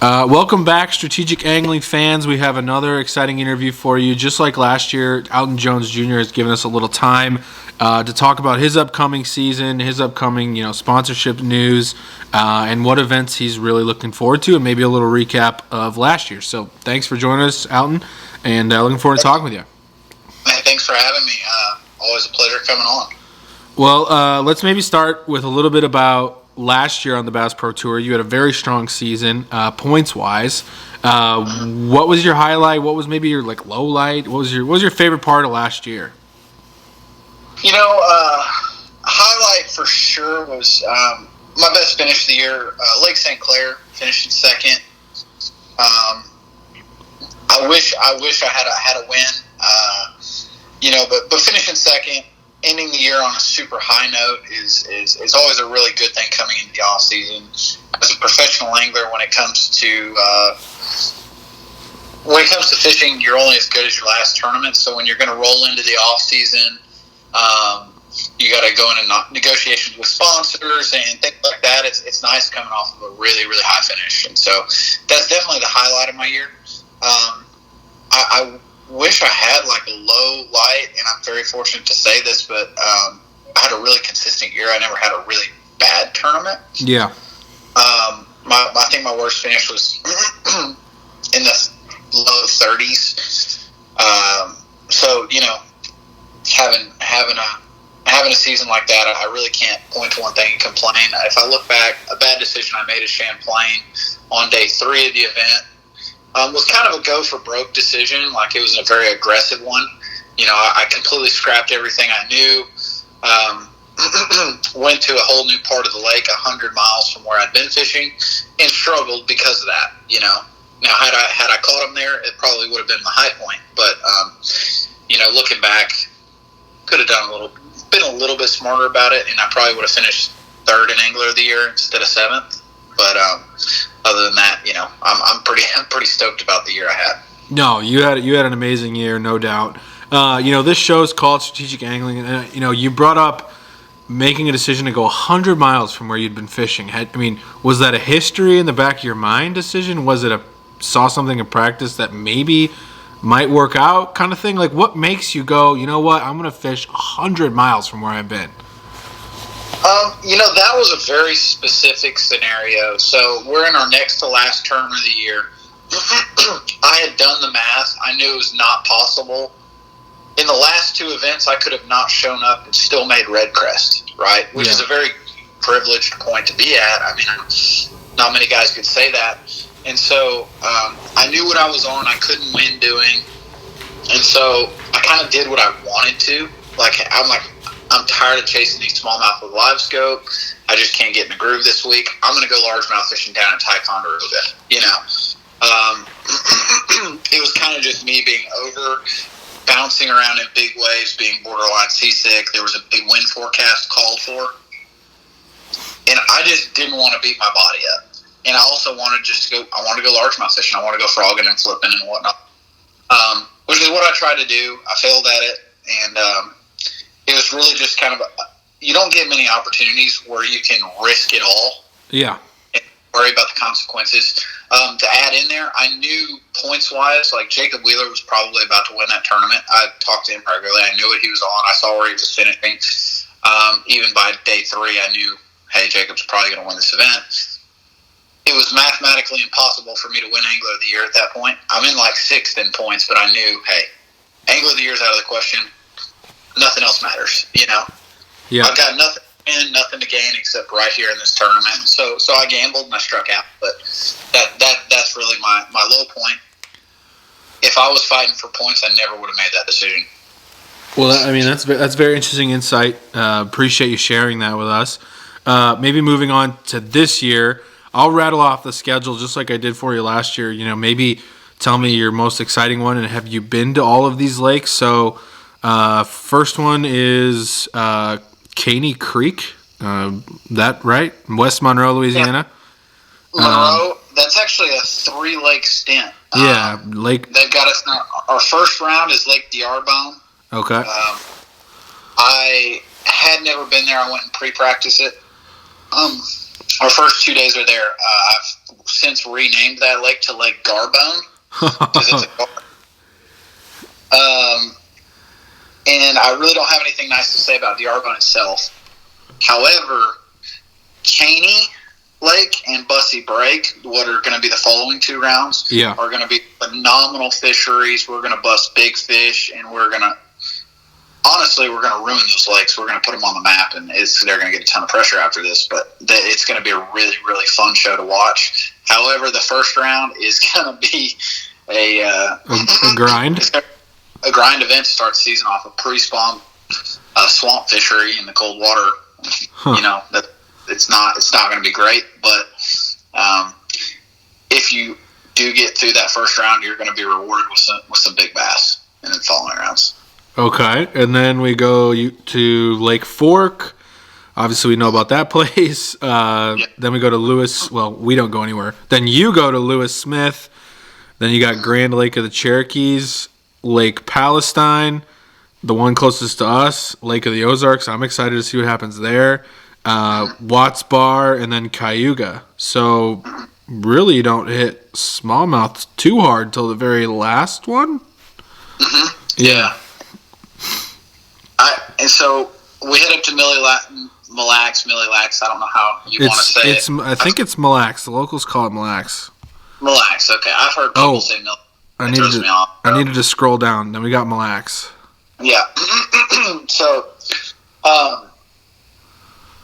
Welcome back, Strategic Angling fans. We have another exciting interview for you. Just like last year, Alton Jones Jr. has given us a little time to talk about his upcoming season, his upcoming sponsorship news, and what events he's really looking forward to, and maybe a little recap of last year. So thanks for joining us, Alton, and looking forward to talking with you. Man, thanks for having me. Always a pleasure coming on. Well, let's maybe start with a little bit about last year on the Bass Pro Tour. You had a very strong season, points-wise. What was your highlight? What was maybe your low light? What was your favorite part of last year? Highlight for sure was my best finish of the year. Lake St. Clair, finishing second. I wish I had a win. But finishing second, ending the year on a super high note is always a really good thing coming into the off season. As a professional angler, when it comes to fishing, you're only as good as your last tournament. So when you're going to roll into the off season, you got to go into negotiations with sponsors and things like that. It's nice coming off of a really, really high finish, and so that's definitely the highlight of my year. I wish I had a low light, and I'm very fortunate to say this, but I had a really consistent year. I never had a really bad tournament. Yeah. I think my worst finish was in the low 30s. So having a season like that, I really can't point to one thing and complain. If I look back, a bad decision I made at Champlain on day 3 of the event was kind of a go for broke decision. It was a very aggressive one. I completely scrapped everything I knew. Went to a whole new part of the lake, 100 miles from where I'd been fishing, and struggled because of that. Now had I caught them there, it probably would have been the high point. But looking back, could have been a little bit smarter about it, and I probably would have finished 3rd in Angler of the Year instead of 7th. But other than that, I'm pretty stoked about the year I had. No, you had an amazing year, no doubt. This show is called Strategic Angling, and you brought up making a decision to go 100 miles from where you'd been fishing. Was that a history in the back of your mind decision? Was it saw something in practice that maybe might work out kind of thing? What makes you go, you know what, I'm going to fish 100 miles from where I've been? That was a very specific scenario. So we're in our next to last tournament of the year. I had done the math. I knew it was not possible. In the last 2 events, I could have not shown up and still made Red Crest, right? Which is a very privileged point to be at. Not many guys could say that. And so I knew what I was on. I couldn't win doing. And so I kind of did what I wanted to. I'm tired of chasing these smallmouth with live scope. I just can't get in the groove this week. I'm going to go largemouth fishing down at Ticonderoga. It was kind of just me being over, bouncing around in big waves, being borderline seasick. There was a big wind forecast called for, and I just didn't want to beat my body up. And I also wanted I want to go largemouth fishing. I want to go frogging and flipping and whatnot, which is what I tried to do. I failed at it, and it was really just kind of you don't get many opportunities where you can risk it all. Yeah. And worry about the consequences. To add in there, I knew points-wise, Jacob Wheeler was probably about to win that tournament. I talked to him regularly. I knew what he was on. I saw where he was finishing. Even by day 3, I knew, hey, Jacob's probably going to win this event. It was mathematically impossible for me to win Angler of the Year at that point. I'm in 6th in points, but I knew, hey, Angler of the Year is out of the question. Nothing else matters, Yeah. I've got nothing to win, nothing to gain except right here in this tournament. So I gambled and I struck out. But that's really my low point. If I was fighting for points, I never would have made that decision. Well, that's very interesting insight. Appreciate you sharing that with us. Maybe moving on to this year, I'll rattle off the schedule just like I did for you last year. Maybe tell me your most exciting one, and have you been to all of these lakes? So first one is Caney Creek. That right? West Monroe, Louisiana. Yeah. Monroe. That's actually a 3-lake stint. Yeah, lake. They've got us now. Our first round is Lake D'Arbonne. Okay. I had never been there. I went and pre-practiced it. Our first 2 days are there. I've since since renamed that lake to Lake Garbone because it's a gar. And I really don't have anything nice to say about D'Arbonne itself. However, Caney Lake and Bussy Break, what are going to be the following 2 rounds, are going to be phenomenal fisheries. We're going to bust big fish, and we're going to ruin those lakes. We're going to put them on the map, and they're going to get a ton of pressure after this, but it's going to be a really, really fun show to watch. However, the first round is going to be a grind. A grind event to start the season off, a pre-spawn swamp fishery in the cold water. You know, that it's not going to be great, but if you do get through that first round, you're going to be rewarded with some big bass in the following rounds. Okay, and then we go to Lake Fork. Obviously, we know about that place. Then we go to Lewis. Well, we don't go anywhere. Then you go to Lewis Smith. Then you got Grand Lake of the Cherokees, Lake Palestine, the one closest to us, Lake of the Ozarks. I'm excited to see what happens there. Watts Bar, and then Cayuga. So, really, you don't hit smallmouth too hard until the very last one? Mm-hmm. Yeah. And so, we head up to Mille Lacs. I don't know how you want to say it. I think it's Mille Lacs. The locals call it Mille Lacs. Mille Lacs, okay. I've heard people say Mille Lacs. I needed to scroll down. Then we got Mille Lacs. Yeah. So, I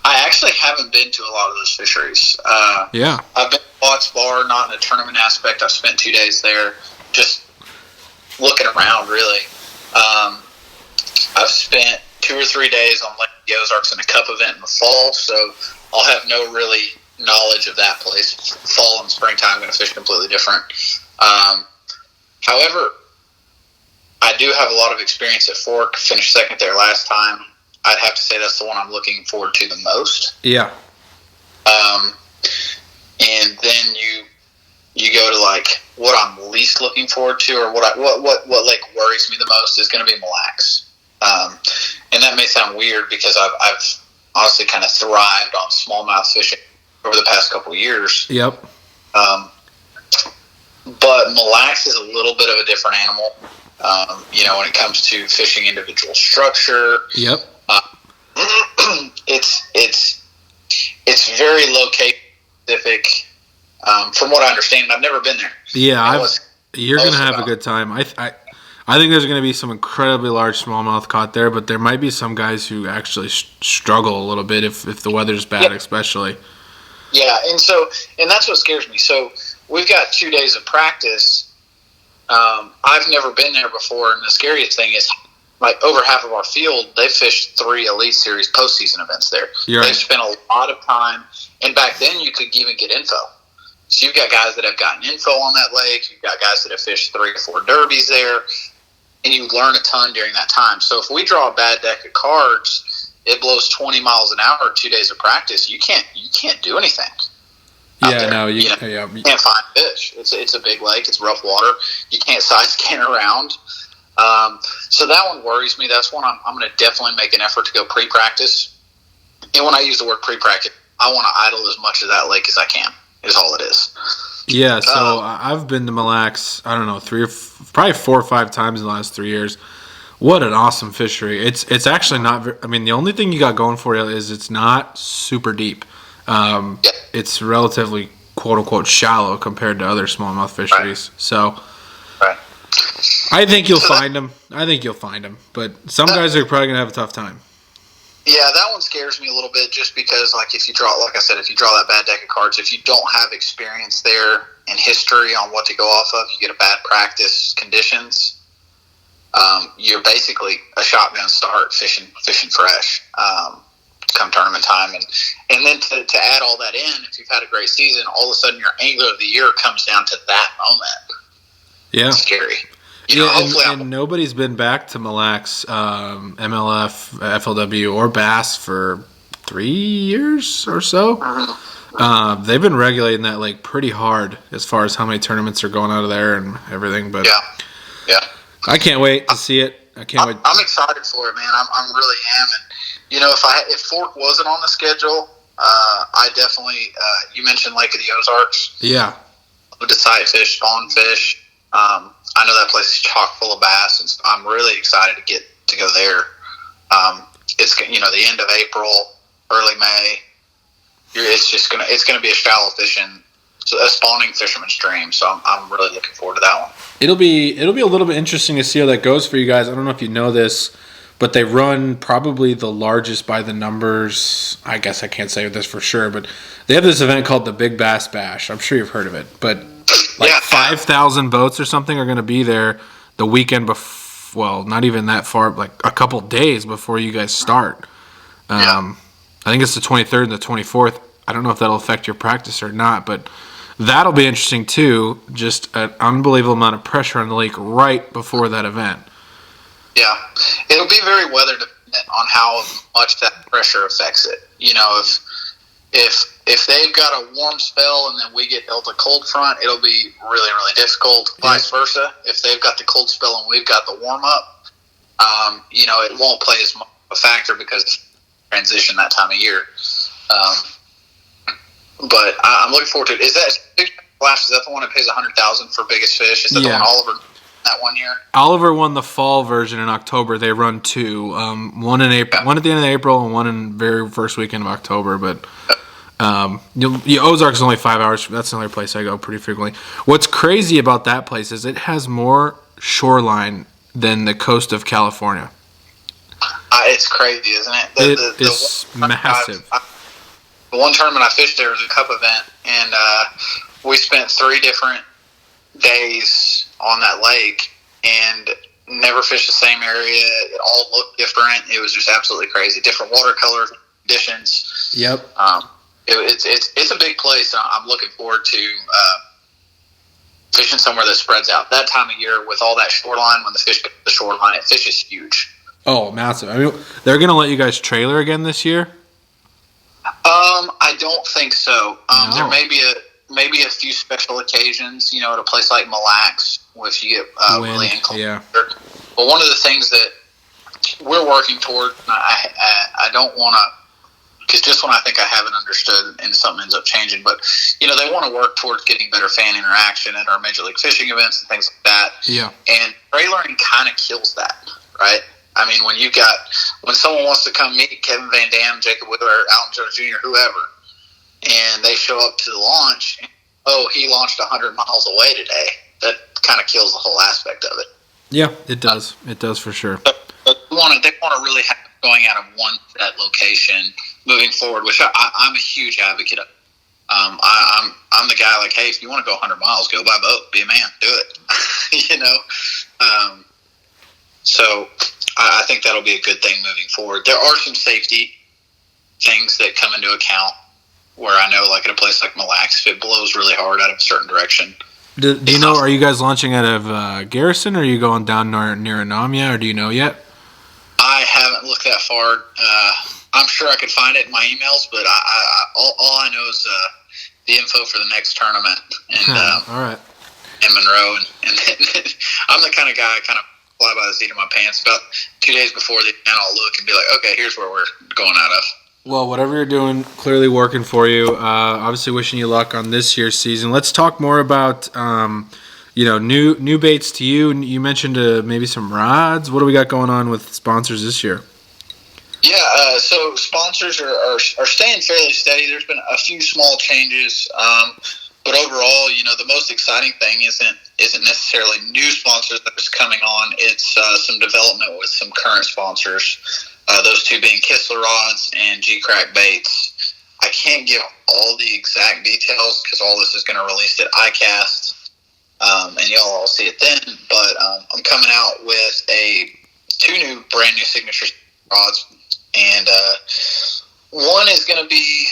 actually haven't been to a lot of those fisheries. I've been to Watts Bar, not in a tournament aspect. I've spent 2 days there just looking around, really. I've spent 2 or 3 days on Lake of the Ozarks in a cup event in the fall, so I'll have no really knowledge of that place. Fall and springtime, I'm going to fish completely different. However, I do have a lot of experience at Fork. Finished second there last time. I'd have to say that's the one I'm looking forward to the most. Yeah. And then you go to like what I'm least looking forward to, or what like worries me the most is going to be Mille Lacs. And that may sound weird because I've honestly kind of thrived on smallmouth fishing over the past couple of years. Yep. But Mille Lacs is a little bit of a different animal. When it comes to fishing individual structure. Yep. It's very location specific. From what I understand, I've never been there. Yeah, you're gonna have a good time. I think there's gonna be some incredibly large smallmouth caught there, but there might be some guys who actually struggle a little bit if the weather's bad, especially. Yeah, and that's what scares me. So we've got 2 days of practice. I've never been there before, and the scariest thing is, like, over half of our field, they fished 3 Elite Series postseason events there. They've spent a lot of time, and back then you could even get info. So you've got guys that have gotten info on that lake, you've got guys that have fished 3 or 4 derbies there, and you learn a ton during that time. So if we draw a bad deck of cards, it blows 20 miles an hour, 2 days of practice, you can't do anything. Yeah, no, you can't find fish. It's a big lake. It's rough water. You can't side scan around. So that one worries me. That's one I'm going to definitely make an effort to go pre-practice. And when I use the word pre-practice, I want to idle as much of that lake as I can. Is all it is. Yeah. So I've been to Mille Lacs, I don't know, probably 4 or 5 times in the last 3 years. What an awesome fishery! It's actually not. The only thing you got going for you is it's not super deep. It's relatively quote unquote shallow compared to other smallmouth fisheries. Right. So, I think you'll find them. But some guys are probably gonna have a tough time. Yeah, that one scares me a little bit, just because, like, if you draw that bad deck of cards, if you don't have experience there and history on what to go off of, you get a bad practice conditions. You're basically a shotgun start fishing fresh. Come tournament time, and then to add all that in, if you've had a great season, all of a sudden your angler of the year comes down to that moment. Yeah, it's scary. And nobody's been back to Mille Lacs, MLF, FLW, or Bass for 3 years or so. Mm-hmm. They've been regulating that lake pretty hard as far as how many tournaments are going out of there and everything. But yeah, I can't wait to see it. I can't wait. I'm excited for it, man. I really am. And if Fork wasn't on the schedule, I definitely. You mentioned Lake of the Ozarks. Yeah. to sight fish, spawn fish. I know that place is chock full of bass, and I'm really excited to go there. It's the end of April, early May. It's gonna be a shallow fishing, a spawning fisherman's dream. So I'm really looking forward to that one. It'll be a little bit interesting to see how that goes for you guys. I don't know if you know this, but they run probably the largest by the numbers. I guess I can't say this for sure, but they have this event called the Big Bass Bash. I'm sure you've heard of it, but 5,000 boats or something are going to be there the weekend before. Well, not even that far, like a couple days before you guys start. I think it's the 23rd and the 24th. I don't know if that'll affect your practice or not, but that'll be interesting too. Just an unbelievable amount of pressure on the lake right before that event. Yeah, it'll be very weather dependent on how much that pressure affects it. If they've got a warm spell and then we get dealt a cold front, it'll be really, really difficult. Vice versa, if they've got the cold spell and we've got the warm up, it won't play as much of a factor because it's transition that time of year. But I'm looking forward to it. Is that the one that pays $100,000 for biggest fish? Is that the one Oliver that 1 year? Oliver won the fall version in October. They run two, one in April, one at the end of April, and one in the very first weekend of October. But Ozarks is only 5 hours. That's the only place I go pretty frequently. What's crazy about that place is it has more shoreline than the coast of California. It's crazy, isn't it? It's massive. The one tournament I fished there was a cup event, and we spent 3 different days on that lake and never fished the same area. It all looked different. It was just absolutely crazy. Different watercolor conditions. Yep. It's a big place. I'm looking forward to fishing somewhere that spreads out. That time of year with all that shoreline, when the fish get to the shoreline, it fishes huge. Oh, massive. I mean, they're going to let you guys trailer again this year? I don't think so. No. There may be a few special occasions, at a place like Mille Lacs, if you get really inclement. Yeah. But one of the things that we're working toward, I don't want to, because just when I think I haven't understood and something ends up changing, but they want to work towards getting better fan interaction at our Major League Fishing events and things like that. Yeah. And trailering kind of kills that, right? I mean, when someone wants to come meet Kevin Van Dam, Jacob Wheeler, Alton Jones Jr., whoever, and they show up to the launch, he launched 100 miles away today, that kind of kills the whole aspect of it. Yeah, it does. It does for sure. But they want to really have it going out of one set location moving forward, which I'm a huge advocate of. I'm the guy like, hey, if you want to go 100 miles, go by boat, be a man, do it. So I think that'll be a good thing moving forward. There are some safety things that come into account where I know, like at a place like Mille Lacs, if it blows really hard out of a certain direction. Do you know, are you guys launching out of Garrison, or are you going down near Anamia, or do you know yet? I haven't looked that far. I'm sure I could find it in my emails, but all I know is the info for the next tournament. And all right. In Monroe. And I'm the kind of guy I kind of fly by the seat of my pants. About 2 days before the event, I'll look and be like, okay, here's where we're going out of. Well, whatever you're doing, clearly working for you. Obviously wishing you luck on this year's season. Let's talk more about, new baits to you. You mentioned maybe some rods. What do we got going on with sponsors this year? Yeah, so sponsors are staying fairly steady. There's been a few small changes, but overall, the most exciting thing isn't necessarily new sponsors that is coming on. It's some development with some current sponsors. Those two being Kistler Rods and G-Crack Baits. I can't give all the exact details because all this is going to release at ICAST, and y'all all see it then. But I'm coming out with two brand new signature rods, and one is going to be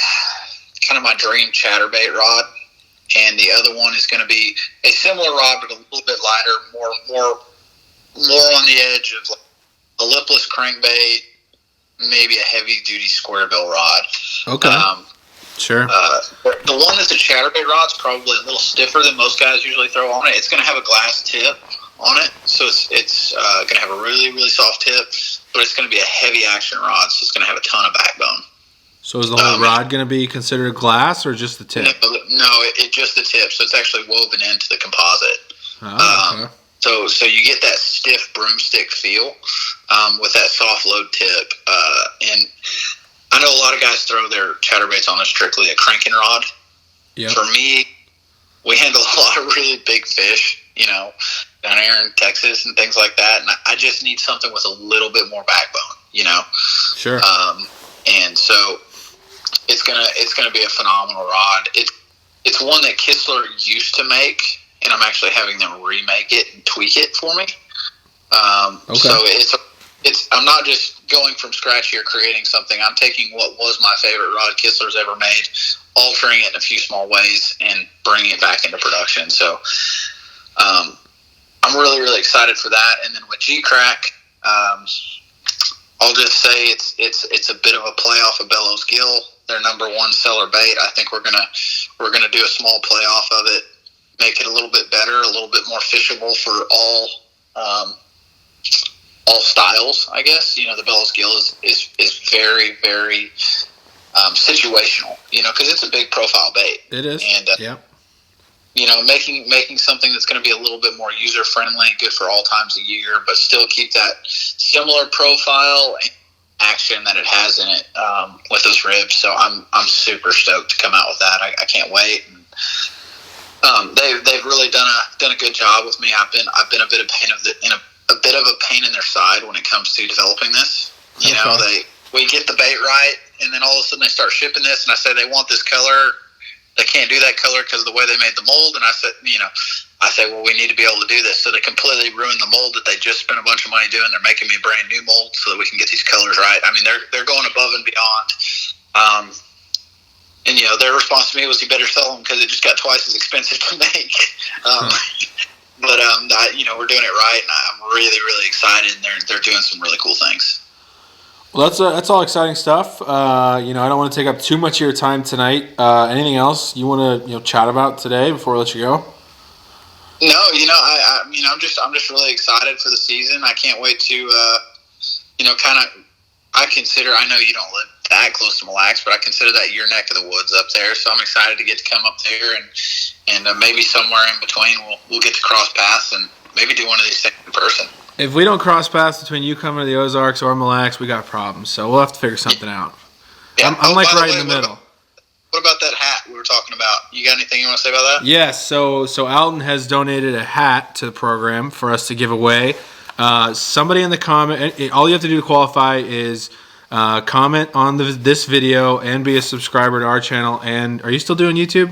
kind of my dream chatterbait rod, and the other one is going to be a similar rod but a little bit lighter, more on the edge of like a lipless crankbait, maybe a heavy-duty square bill rod. Okay. Sure. The one that's a chatterbait rod is probably a little stiffer than most guys usually throw on it. It's going to have a glass tip on it, so it's going to have a really, really soft tip, but it's going to be a heavy action rod, so it's going to have a ton of backbone. So is the whole rod going to be considered glass or just the tip? No, it just the tip. So it's actually woven into the composite. Oh, okay. So you get that stiff broomstick feel with that soft load tip. And I know a lot of guys throw their chatterbaits on a strictly a cranking rod. Yep. For me, we handle a lot of really big fish, down here in Texas and things like that. And I just need something with a little bit more backbone, Sure. And so it's gonna be a phenomenal rod. It's one that Kistler used to make, and I'm actually having them remake it and tweak it for me. Okay. So I'm not just going from scratch here creating something. I'm taking what was my favorite rod Kistler's ever made, altering it in a few small ways, and bringing it back into production. So I'm really, really excited for that. And then with G-Crack, I'll just say it's a bit of a playoff of Bellows Gill, their number one seller bait. I think we're gonna do a small playoff of it, make it a little bit better, a little bit more fishable for all styles, I guess. The Bellows Gill is very, very situational, because it's a big profile bait. It is. And yeah. Making something that's going to be a little bit more user friendly, good for all times of year, but still keep that similar profile and action that it has in it with those ribs. So I'm super stoked to come out with that. I can't wait. And, they've really done a good job with me. I've been a bit of a bit of a pain in their side when it comes to developing this. We get the bait right, and then all of a sudden they start shipping this, and I say they want this color. They can't do that color because of the way they made the mold. And I said, well, we need to be able to do this. So they completely ruined the mold that they just spent a bunch of money doing. They're making me a brand new mold so that we can get these colors right. I mean, they're going above and beyond. And their response to me was, you better sell them because it just got twice as expensive to make. But we're doing it right, and I'm really, really excited. And they're doing some really cool things. Well, that's all exciting stuff. I don't want to take up too much of your time tonight. Anything else you want to chat about today before I let you go? No, I'm just really excited for the season. I can't wait to I know you don't live that close to Mille Lacs, but I consider that your neck of the woods up there. So I'm excited to get to come up there and maybe somewhere in between we'll get to cross paths and maybe do one of these things in person. If we don't cross paths between you coming to the Ozarks or Mille Lacs, we got problems. So we'll have to figure something out. Yeah. I'm like right in the middle. What about that hat we were talking about? You got anything you want to say about that? Yes. So Alton has donated a hat to the program for us to give away. Somebody in the comment, all you have to do to qualify is comment on this video and be a subscriber to our channel. And are you still doing YouTube?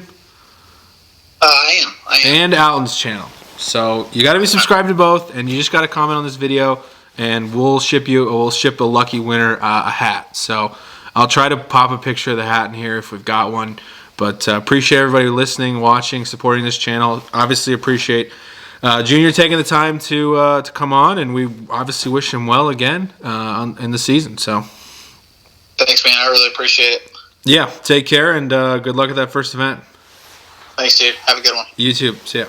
I am. And Alton's channel. So you got to be subscribed to both, and you just got to comment on this video, and we'll ship a lucky winner a hat. So I'll try to pop a picture of the hat in here if we've got one. But appreciate everybody listening, watching, supporting this channel. Obviously appreciate Junior taking the time to come on, and we obviously wish him well again in the season. So thanks, man. I really appreciate it. Yeah, take care, and good luck at that first event. Thanks, dude. Have a good one. You too. See ya.